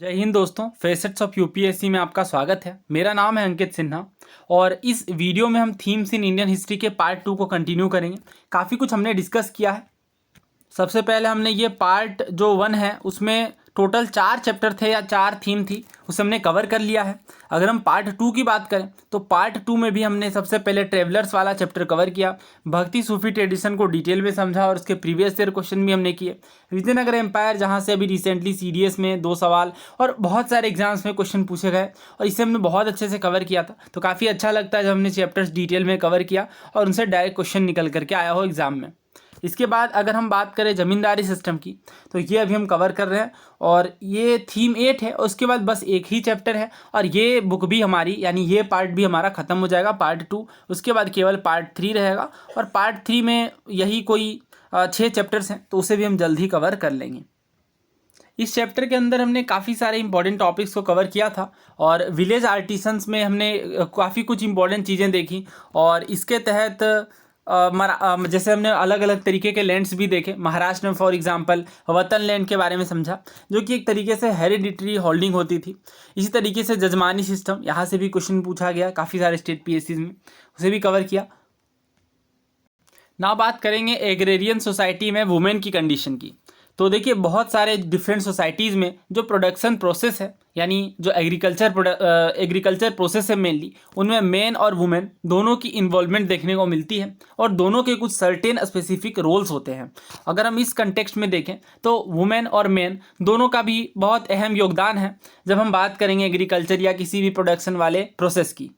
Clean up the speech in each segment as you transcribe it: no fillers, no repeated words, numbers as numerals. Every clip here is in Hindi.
जय हिंद दोस्तों, फेसेट्स ऑफ यूपीएससी में आपका स्वागत है। मेरा नाम है अंकित सिन्हा और इस वीडियो में हम थीम्स इन इंडियन हिस्ट्री के पार्ट 2 को कंटिन्यू करेंगे। काफ़ी कुछ हमने डिस्कस किया है। सबसे पहले हमने ये पार्ट जो 1 है उसमें टोटल 4 चैप्टर थे या 4 थीम थी, उसे हमने कवर कर लिया है। अगर हम पार्ट 2 की बात करें तो पार्ट 2 में भी हमने सबसे पहले ट्रेवलर्स वाला चैप्टर कवर किया, भक्ति सूफी ट्रेडिशन को डिटेल में समझा और उसके प्रीवियस ईयर क्वेश्चन भी हमने किए। विजयनगर एम्पायर, जहाँ से अभी रिसेंटली सीडीएस में 2 सवाल और बहुत सारे एग्जाम्स में क्वेश्चन पूछे गए और इसे हमने बहुत अच्छे से कवर किया था। तो काफ़ी अच्छा लगता है जब हमने चैप्टर्स डिटेल में कवर किया और उनसे डायरेक्ट क्वेश्चन निकल करके आया हो एग्जाम में। इसके बाद अगर हम बात करें ज़मींदारी सिस्टम की तो ये अभी हम कवर कर रहे हैं और ये थीम 8 है। उसके बाद बस एक ही चैप्टर है और ये बुक भी हमारी, यानी ये पार्ट भी हमारा ख़त्म हो जाएगा, पार्ट 2। उसके बाद केवल पार्ट 3 रहेगा और पार्ट 3 में यही कोई 6 चैप्टर्स हैं, तो उसे भी हम जल्द ही कवर कर लेंगे। इस चैप्टर के अंदर हमने काफ़ी सारे इंपॉर्टेंट टॉपिक्स को कवर किया था और विलेज आर्टिसंस में हमने काफ़ी कुछ इंपॉर्टेंट चीज़ें देखी और इसके तहत जैसे हमने अलग अलग तरीके के लैंड्स भी देखे। महाराष्ट्र में फॉर एग्जांपल वतन लैंड के बारे में समझा, जो कि एक तरीके से हेरिडिटरी होल्डिंग होती थी। इसी तरीके से जजमानी सिस्टम, यहाँ से भी क्वेश्चन पूछा गया काफ़ी सारे स्टेट पीएससी में, उसे भी कवर किया। ना बात करेंगे एग्रेरियन सोसाइटी में वुमेन की कंडीशन की। तो देखिए, बहुत सारे डिफरेंट सोसाइटीज़ में जो प्रोडक्शन प्रोसेस है, यानी जो एग्रीकल्चर प्रोसेस है मेनली, उनमें मेन और वुमेन दोनों की इन्वॉल्वमेंट देखने को मिलती है और दोनों के कुछ सर्टेन स्पेसिफिक रोल्स होते हैं। अगर हम इस कंटेक्स्ट में देखें तो वुमेन और मेन दोनों का भी बहुत अहम योगदान है जब हम बात करेंगे एग्रीकल्चर या किसी भी प्रोडक्शन वाले प्रोसेस की।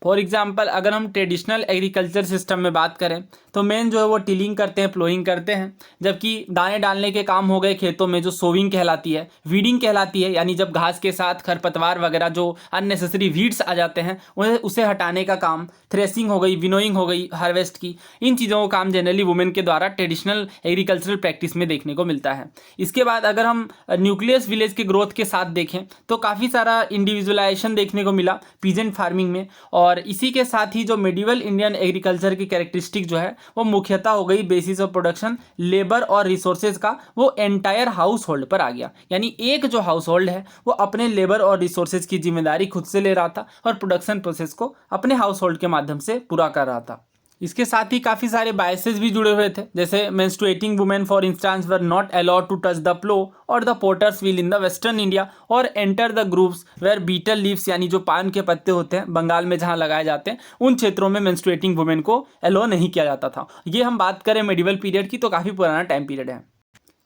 फॉर एग्जाम्पल अगर हम ट्रेडिशनल एग्रीकल्चर सिस्टम में बात करें तो मेन जो है वो टिलिंग करते हैं, प्लोइंग करते हैं, जबकि दाने डालने के काम हो गए खेतों में, जो सोविंग कहलाती है, वीडिंग कहलाती है, यानी जब घास के साथ खरपतवार वगैरह जो अननेसेसरी वीड्स आ जाते हैं उसे हटाने का काम, थ्रेसिंग हो गई, विनोइंग हो गई, हार्वेस्ट की, इन चीज़ों का काम जनरली वुमेन के द्वारा ट्रेडिशनल एग्रीकल्चरल प्रैक्टिस में देखने को मिलता है। इसके बाद अगर हम न्यूक्लियस विलेज के ग्रोथ के साथ देखें तो काफ़ी सारा इंडिविजुअलाइजेशन देखने को मिला पीजेंट फार्मिंग में और इसी के साथ ही जो मेडिवल इंडियन एग्रीकल्चर की कैरेक्टरिस्टिक जो है वो मुख्यतः हो गई बेसिस ऑफ प्रोडक्शन, लेबर और रिसोर्सेज का वो एंटायर हाउस होल्ड पर आ गया। यानी एक जो हाउस होल्ड है वो अपने लेबर और रिसोर्सेज की जिम्मेदारी खुद से ले रहा था और प्रोडक्शन प्रोसेस को अपने हाउस होल्ड के माध्यम से पूरा कर रहा था। इसके साथ ही काफ़ी सारे बायसेस भी जुड़े हुए थे, जैसे menstruating women for instance were not allowed to touch the plough और the potter's wheel in the western India और enter the groups where betel leaves, यानी जो पान के पत्ते होते हैं बंगाल में जहाँ लगाए जाते हैं, उन क्षेत्रों में मेंस्ट्रुएटिंग वुमेन को अलाउ नहीं किया जाता था। ये हम बात करें मेडिवल पीरियड की तो काफ़ी पुराना टाइम पीरियड है।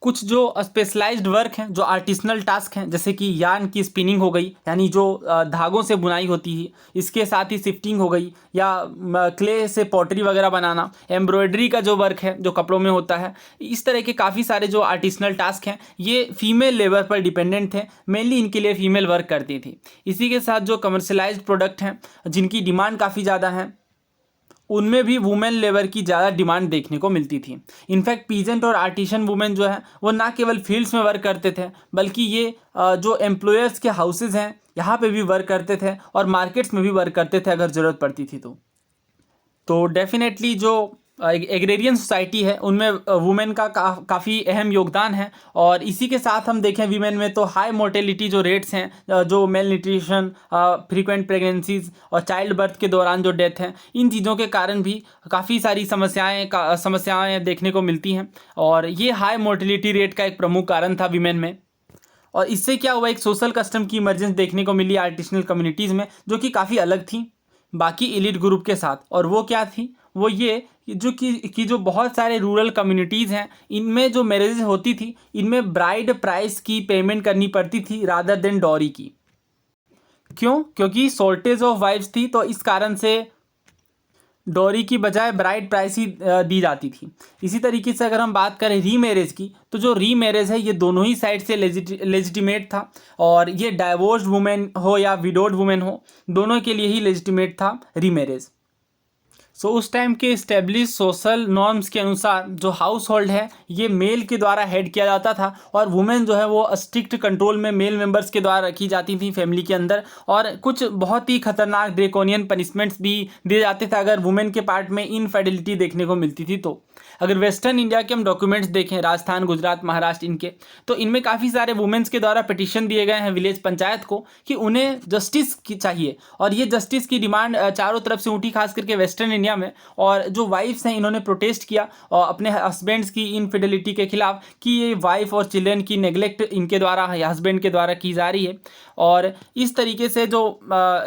कुछ जो स्पेशलाइज्ड वर्क हैं, जो आर्टिसनल टास्क हैं, जैसे कि यार्न की स्पिनिंग हो गई, यानी जो धागों से बुनाई होती है, इसके साथ ही शिफ्टिंग हो गई, या क्ले से पॉटरी वगैरह बनाना, एम्ब्रॉयडरी का जो वर्क है जो कपड़ों में होता है, इस तरह के काफ़ी सारे जो आर्टिसनल टास्क हैं ये फीमेल लेबर पर डिपेंडेंट थे, मेनली इनके लिए फीमेल वर्क करती थी। इसी के साथ जो कमर्शलाइज्ड प्रोडक्ट हैं जिनकी डिमांड काफ़ी ज़्यादा है, उनमें भी वुमेन लेबर की ज़्यादा डिमांड देखने को मिलती थी। इनफैक्ट पीजेंट और आर्टिशन वुमेन जो है वो ना केवल फील्ड्स में वर्क करते थे, बल्कि ये जो एम्प्लॉयर्स के हाउसेज हैं यहाँ पे भी वर्क करते थे और मार्केट्स में भी वर्क करते थे अगर ज़रूरत पड़ती थी तो डेफिनेटली जो एग्रेरियन सोसाइटी है उनमें वुमेन का काफ़ी अहम योगदान है। और इसी के साथ हम देखें वीमेन में तो हाई मोर्टेलिटी जो रेट्स हैं, जो मेल न्यूट्रिशन, फ्रीक्वेंट प्रेगनेंसीज और चाइल्ड बर्थ के दौरान जो डेथ हैं, इन चीज़ों के कारण भी काफ़ी सारी समस्याएं देखने को मिलती हैं और ये हाई मोर्टेलिटी रेट का एक प्रमुख कारण था वीमेन में। और इससे क्या हुआ, एक सोशल कस्टम की इमरजेंस देखने को मिली आर्टिसनल कम्युनिटीज़ में, जो कि काफ़ी अलग थी बाकी एलिट ग्रुप के साथ। और वो क्या थी, वो ये जो बहुत सारे रूरल कम्युनिटीज़ हैं इनमें जो मैरिजेज होती थी इनमें ब्राइड प्राइस की पेमेंट करनी पड़ती थी रादर देन डॉरी की। क्यों? क्योंकि शॉर्टेज ऑफ वाइफ्स थी, तो इस कारण से डॉरी की बजाय ब्राइड प्राइस ही दी जाती थी। इसी तरीके से अगर हम बात करें रीमैरेज की तो जो रीमैरेज है ये दोनों ही साइड से लेजिटिमेट था और ये डाइवोर्स्ड वुमेन हो या विडोड वुमेन हो, दोनों के लिए ही लेजिटिमेट था रीमैरेज। उस टाइम के इस्टेब्लिश सोशल नॉर्म्स के अनुसार जो हाउस होल्ड है ये मेल के द्वारा हेड किया जाता था, और वुमेन जो है वो स्ट्रिक्ट कंट्रोल में मेल मेंबर्स के द्वारा रखी जाती थी फैमिली के अंदर। और कुछ बहुत ही खतरनाक ड्रेकोनियन पनिशमेंट्स भी दिए जाते थे अगर वुमेन के पार्ट में इनफेडिलिटी देखने को मिलती थी। तो अगर वेस्टर्न इंडिया के हम डॉक्यूमेंट्स देखें, राजस्थान, गुजरात, महाराष्ट्र इनके, तो इनमें काफ़ी सारे वुमेन्स के द्वारा पिटीशन दिए गए हैं विलेज पंचायत को कि उन्हें जस्टिस की चाहिए, और ये जस्टिस की डिमांड चारों तरफ से उठी, खास करके वेस्टर्न इंडिया में। और जो वाइफ्स हैं इन्होंने प्रोटेस्ट किया और अपने हस्बैंड्स की इनफिडेलिटी के खिलाफ कि ये वाइफ और चिल्ड्रन की नेग्लेक्ट इनके द्वारा या हस्बैंड के द्वारा की जा रही है। और इस तरीके से जो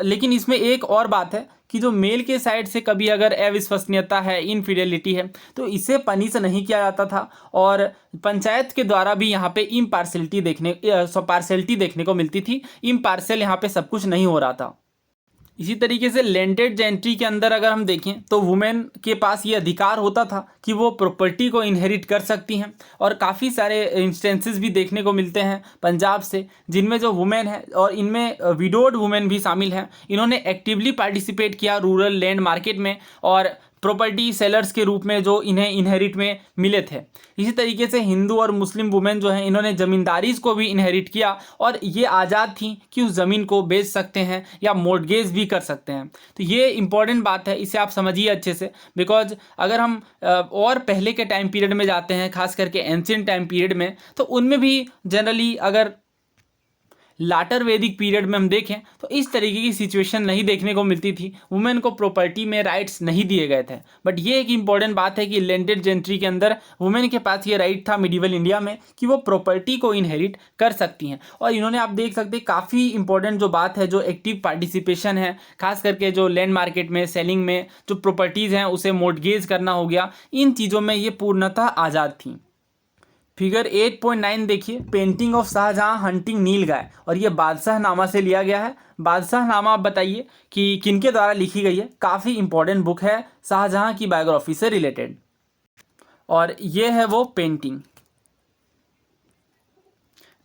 लेकिन इसमें एक और बात है कि जो मेल के साइड से कभी अगर अविश्वसनीयता है, इनफिडेलिटी है, तो इसे पनिश नहीं किया जाता था, और पंचायत के द्वारा भी यहाँ पे पार्शियलिटी देखने को मिलती थी। इम्पार्शियल यहाँ पे सब कुछ नहीं हो रहा था। इसी तरीके से लैंडेड जेंट्री के अंदर अगर हम देखें तो वुमेन के पास ये अधिकार होता था कि वो प्रॉपर्टी को इनहेरिट कर सकती हैं, और काफ़ी सारे इंस्टेंसेस भी देखने को मिलते हैं पंजाब से जिनमें जो वुमेन है, और इनमें विडोड वुमेन भी शामिल हैं, इन्होंने एक्टिवली पार्टिसिपेट किया रूरल लैंड मार्केट में और प्रॉपर्टी सेलर्स के रूप में जो इन्हें इनहेरिट में मिले थे। इसी तरीके से हिंदू और मुस्लिम वुमेन जो हैं इन्होंने ज़मींदारीज़ को भी इनहेरिट किया, और ये आज़ाद थी कि उस ज़मीन को बेच सकते हैं या मॉर्गेज भी कर सकते हैं। तो ये इंपॉर्टेंट बात है, इसे आप समझिए अच्छे से, बिकॉज अगर हम और पहले के टाइम पीरियड में जाते हैं, खास करके एंशिएंट टाइम पीरियड में, तो उनमें भी जनरली अगर लाटर वैदिक पीरियड में हम देखें तो इस तरीके की सिचुएशन नहीं देखने को मिलती थी, वुमेन को प्रॉपर्टी में राइट्स नहीं दिए गए थे। बट ये एक इंपॉर्टेंट बात है कि लैंडेड जेंट्री के अंदर वुमेन के पास ये राइट था मिडिवल इंडिया में कि वो प्रॉपर्टी को इनहेरिट कर सकती हैं। और इन्होंने, आप देख सकते हैं, काफ़ी इंपॉर्टेंट जो बात है, जो एक्टिव पार्टिसिपेशन है, खास करके जो लैंड मार्केट में, सेलिंग में, जो प्रॉपर्टीज़ हैं उसे मॉर्गेज करना हो गया, इन चीज़ों में ये पूर्णतः आज़ाद थी। फिगर 8.9 देखिए, पेंटिंग ऑफ शाहजहां हंटिंग नील गाय, और ये बादशाहनामा से लिया गया है। बादशाहनामा, आप बताइए कि किनके द्वारा लिखी गई है। काफ़ी इंपॉर्टेंट बुक है शाहजहां की बायोग्राफी से रिलेटेड, और ये है वो पेंटिंग।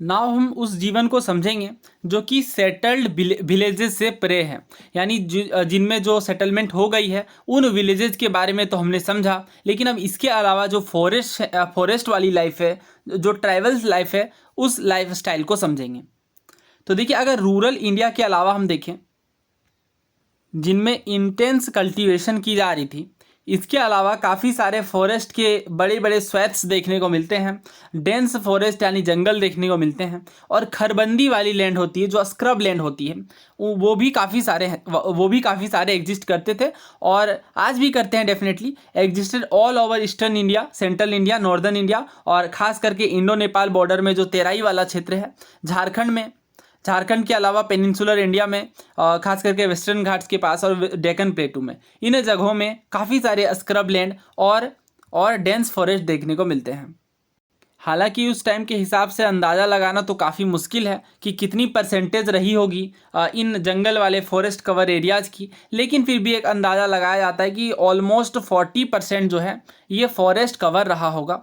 नाउ हम उस जीवन को समझेंगे जो कि सेटल्ड विलेजेस से परे है, यानी जिनमें जो सेटलमेंट हो गई है उन विलेजेस के बारे में तो हमने समझा, लेकिन अब इसके अलावा जो फॉरेस्ट वाली लाइफ है, जो ट्राइबल्स लाइफ है, उस लाइफ स्टाइल को समझेंगे। तो देखिए, अगर रूरल इंडिया के अलावा हम देखें जिनमें इंटेंस कल्टीवेशन की जा रही थी, इसके अलावा काफ़ी सारे फॉरेस्ट के बड़े बड़े स्वैथ्स देखने को मिलते हैं, डेंस फॉरेस्ट यानी जंगल देखने को मिलते हैं, और खरबंदी वाली लैंड होती है, जो स्क्रब लैंड होती है, वो भी काफ़ी सारे एग्जिस्ट करते थे, और आज भी करते हैं। Definitely existed all over eastern India, central India, northern India, और ख़ास करके इंडो नेपाल बॉर्डर में जो तेराई वाला क्षेत्र है, झारखंड के अलावा पेनिनसुलर इंडिया में, खास करके वेस्टर्न घाट्स के पास और डेक्कन प्लेटू में, इन जगहों में काफ़ी सारे स्क्रब लैंड और डेंस फॉरेस्ट देखने को मिलते हैं। हालांकि उस टाइम के हिसाब से अंदाज़ा लगाना तो काफ़ी मुश्किल है कि कितनी परसेंटेज रही होगी इन जंगल वाले फॉरेस्ट कवर एरियाज़ की, लेकिन फिर भी एक अंदाज़ा लगाया जाता है कि ऑलमोस्ट 40% जो है ये फॉरेस्ट कवर रहा होगा।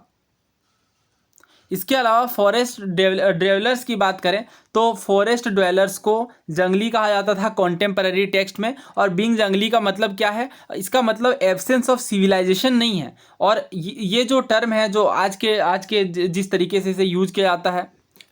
इसके अलावा फॉरेस्ट ड्वेलर्स की बात करें तो फॉरेस्ट ड्वेलर्स को जंगली कहा जाता था कॉन्टेम्पररी टेक्स्ट में, और बीइंग जंगली का मतलब क्या है, इसका मतलब एब्सेंस ऑफ सिविलाइजेशन नहीं है। और ये जो टर्म है, जो आज के जिस तरीके से इसे यूज किया जाता है,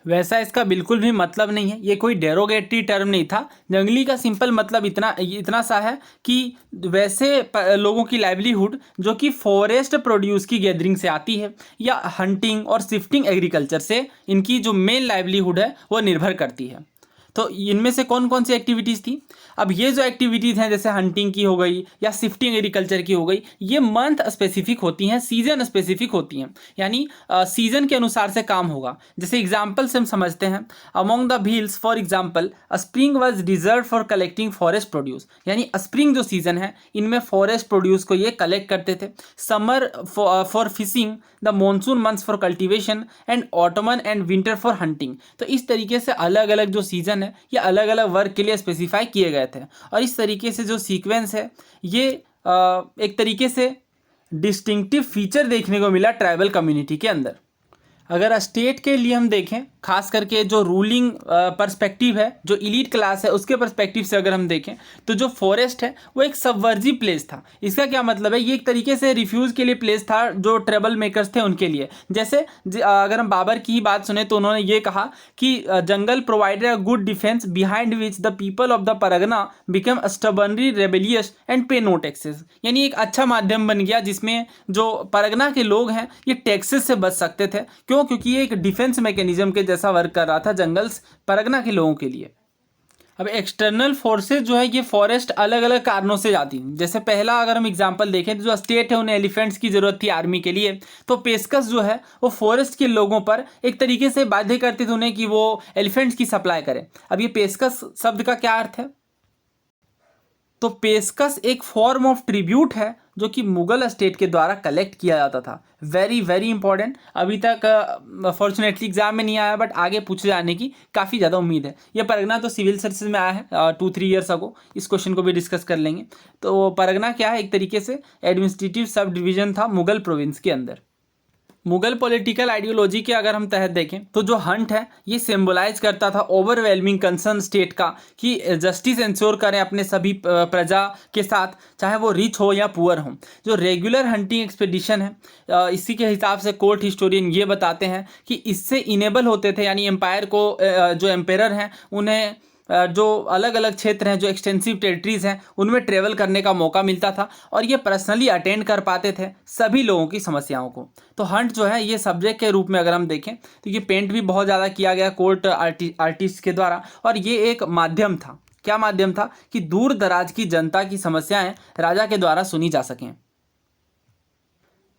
वैसा इसका बिल्कुल भी मतलब नहीं है। ये कोई डेरोगेटरी टर्म नहीं था। जंगली का सिंपल मतलब इतना सा है कि वैसे लोगों की लाइवलीहुड जो कि फॉरेस्ट प्रोड्यूस की गैदरिंग से आती है, या हंटिंग और शिफ्टिंग एग्रीकल्चर से इनकी जो मेन लाइवलीहुड है वो निर्भर करती है। तो इनमें से कौन कौन सी एक्टिविटीज़ थी? अब ये जो एक्टिविटीज़ हैं, जैसे हंटिंग की हो गई या शिफ्टिंग एग्रीकल्चर की हो गई, ये मंथ स्पेसिफिक होती हैं, सीजन स्पेसिफिक होती हैं, यानी सीजन के अनुसार से काम होगा। जैसे एग्जाम्पल से हम समझते हैं, among the Bhils for example spring was reserve for collecting forest produce, यानी स्प्रिंग जो सीजन है इनमें फॉरेस्ट प्रोड्यूस को ये कलेक्ट करते थे। Summer for fishing, the monsoon months for cultivation, and ottoman and winter for hunting. तो इस तरीके से अलग अलग जो सीजन है ये अलग अलग वर्क के लिए स्पेसिफाई किए गए थे, और इस तरीके से जो सीक्वेंस है ये एक तरीके से डिस्टिंक्टिव फीचर देखने को मिला ट्राइबल कम्युनिटी के अंदर। अगर स्टेट के लिए हम देखें, खास करके जो रूलिंग पर्सपेक्टिव है, जो इलीट क्लास है, उसके पर्सपेक्टिव से अगर हम देखें तो जो फॉरेस्ट है वो एक सबवर्जिव प्लेस था। इसका क्या मतलब है, ये एक तरीके से रिफ्यूज के लिए प्लेस था जो ट्रबल मेकर्स थे उनके लिए। जैसे अगर हम बाबर की ही बात सुने तो उन्होंने ये कहा कि jungle provided a good defence behind which the people of the pargana become stubbornly rebellious and pay no taxes. यानी एक अच्छा माध्यम बन गया जिसमें जो परगना के लोग हैं ये टैक्सेस से बच सकते थे। क्यों? क्योंकि ये एक डिफेंस मैकेनिज्म के जैसा वर्क कर रहा था जंगल्स परगना के लोगों के लिए। अब एक्सटर्नल फोर्सेस जो है ये फॉरेस्ट अलग अलग कारणों से जाती हैं। जैसे पहला अगर हम एग्जांपल देखें तो जो स्टेट है उन्हें एलिफेंट्स की ज़रूरत थी आर्मी के लिए, तो पेशकश जो है वो फॉरेस्ट के लोगों पर एक तरीके से बाध्य करते थे उन्हें कि वो एलिफेंट्स की सप्लाई करें। अब ये पेशकश शब्द का क्या अर्थ है? तो पेशकश एक फॉर्म ऑफ ट्रिब्यूट है जो कि मुगल स्टेट के द्वारा कलेक्ट किया जाता था। वेरी वेरी इंपॉर्टेंट, अभी तक फॉर्चुनेटली एग्जाम में नहीं आया बट आगे पूछे जाने की काफ़ी ज़्यादा उम्मीद है। ये परगना तो सिविल सर्विसेज में आया है 2-3 ईयर्स अगो, इस क्वेश्चन को भी डिस्कस कर लेंगे। तो परगना क्या है, एक तरीके से एडमिनिस्ट्रेटिव सब डिवीजन था मुगल प्रोविंस के अंदर। मुगल पॉलिटिकल आइडियोलॉजी के अगर हम तहत देखें तो जो हंट है ये सिंबलाइज करता था ओवरवेलमिंग कंसर्न स्टेट का कि जस्टिस इंश्योर करें अपने सभी प्रजा के साथ, चाहे वो रिच हो या पुअर हो। जो रेगुलर हंटिंग एक्सपेडिशन है इसी के हिसाब से कोर्ट हिस्टोरियन ये बताते हैं कि इससे इनेबल होते थे, यानी एम्पायर को जो एम्पेरर हैं उन्हें जो अलग अलग क्षेत्र हैं, जो एक्सटेंसिव टेरिटरीज हैं, उनमें ट्रेवल करने का मौका मिलता था और ये पर्सनली अटेंड कर पाते थे सभी लोगों की समस्याओं को। तो हंट जो है ये सब्जेक्ट के रूप में अगर हम देखें तो ये पेंट भी बहुत ज़्यादा किया गया कोर्ट आर्टिस्ट के द्वारा, और ये एक माध्यम था। क्या माध्यम था? कि दूर दराज की जनता की समस्याएं राजा के द्वारा सुनी जा सकें।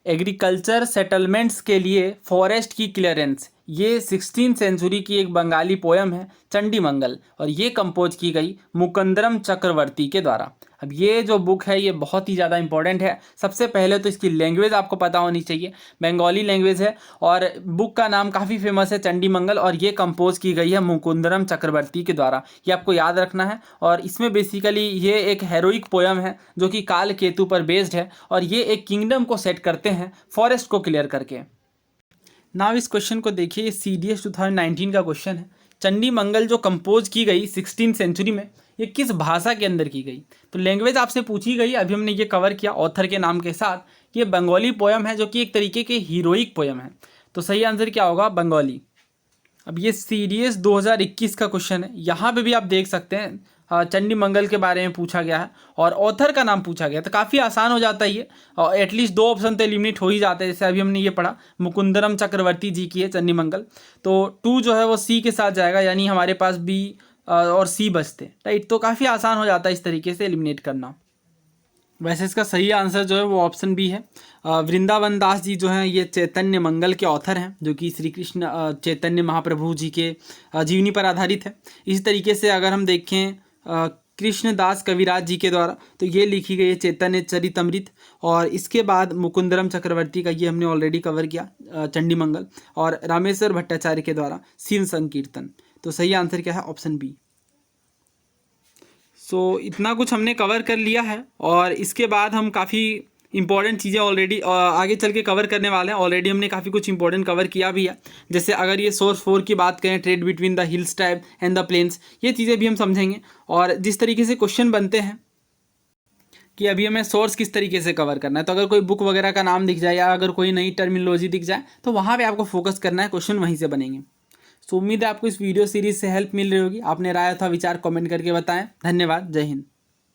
एग्रीकल्चर सेटलमेंट्स के लिए फॉरेस्ट की क्लियरेंस, ये 16वीं सेंचुरी की एक बंगाली पोयम है चंडी मंगल, और ये कंपोज की गई मुकंदरम चक्रवर्ती के द्वारा। अब ये जो बुक है ये बहुत ही ज़्यादा इंपॉर्टेंट है। सबसे पहले तो इसकी लैंग्वेज आपको पता होनी चाहिए, बंगाली लैंग्वेज है, और बुक का नाम काफ़ी फेमस है चंडी मंगल, और ये कंपोज की गई है मुकुंदरम चक्रवर्ती के द्वारा। ये आपको याद रखना है। और इसमें बेसिकली ये एक हेरोइक पोयम है जो कि काल केतु पर बेस्ड है, और ये एक किंगडम को सेट करते हैं फॉरेस्ट को क्लियर करके। नाउ इस क्वेश्चन को देखिए, CDS 2019 का क्वेश्चन है। चंडी मंगल जो कंपोज की गई 16वीं सेंचुरी में, ये किस भाषा के अंदर की गई? तो लैंग्वेज आपसे पूछी गई, अभी हमने ये कवर किया ऑथर के नाम के साथ। ये बंगाली पोयम है जो कि एक तरीके के हीरोइक पोयम है। तो सही आंसर क्या होगा? बंगाली। अब ये CDS 2021 का क्वेश्चन है। यहाँ पे भी आप देख सकते हैं चंडी मंगल के बारे में पूछा गया है और ऑथर का नाम पूछा गया, तो काफ़ी आसान हो जाता है ये, और एटलीस्ट 2 ऑप्शन तो एलिमिनेट हो ही जाते हैं। जैसे अभी हमने ये पढ़ा मुकुंदरम चक्रवर्ती जी की है चंडी मंगल, तो 2 जो है वो C के साथ जाएगा, यानी हमारे पास B और C बचते, राइट। तो काफ़ी आसान हो जाता है इस तरीके से एलिमिनेट करना। वैसे इसका सही आंसर जो है वो ऑप्शन B है। वृंदावन दास जी जो हैं ये चैतन्य मंगल के ऑथर हैं, जो कि श्री कृष्ण चैतन्य महाप्रभु जी के जीवनी पर आधारित है। इसी तरीके से अगर हम देखें कृष्णदास कविराज जी के द्वारा, तो ये लिखी गई है चैतन्य चरितमृत, और इसके बाद मुकुंदरम चक्रवर्ती का ये हमने ऑलरेडी कवर किया चंडी मंगल, और रामेश्वर भट्टाचार्य के द्वारा शिव संकीर्तन। तो सही आंसर क्या है? Option B। सो इतना कुछ हमने कवर कर लिया है, और इसके बाद हम काफ़ी इंपॉर्टेंट चीज़ें ऑलरेडी आगे चल के कवर करने वाले हैं। ऑलरेडी हमने काफ़ी कुछ इंपॉर्टेंट कवर किया भी है। जैसे अगर ये सोर्स 4 की बात करें, trade between the hills type and the plains, ये चीज़ें भी हम समझेंगे। और जिस तरीके से क्वेश्चन बनते हैं कि अभी हमें सोर्स किस तरीके से कवर करना है, तो अगर कोई बुक वगैरह का नाम दिख जाए या अगर कोई नई टर्मिनोलॉजी दिख जाए तो वहाँ पर आपको फोकस करना है, क्वेश्चन वहीं से बनेंगे। सो उम्मीद है आपको इस वीडियो सीरीज से हेल्प मिल रही होगी। आपने राय अथवा विचार कमेंट करके बताएं। धन्यवाद। जय हिंद।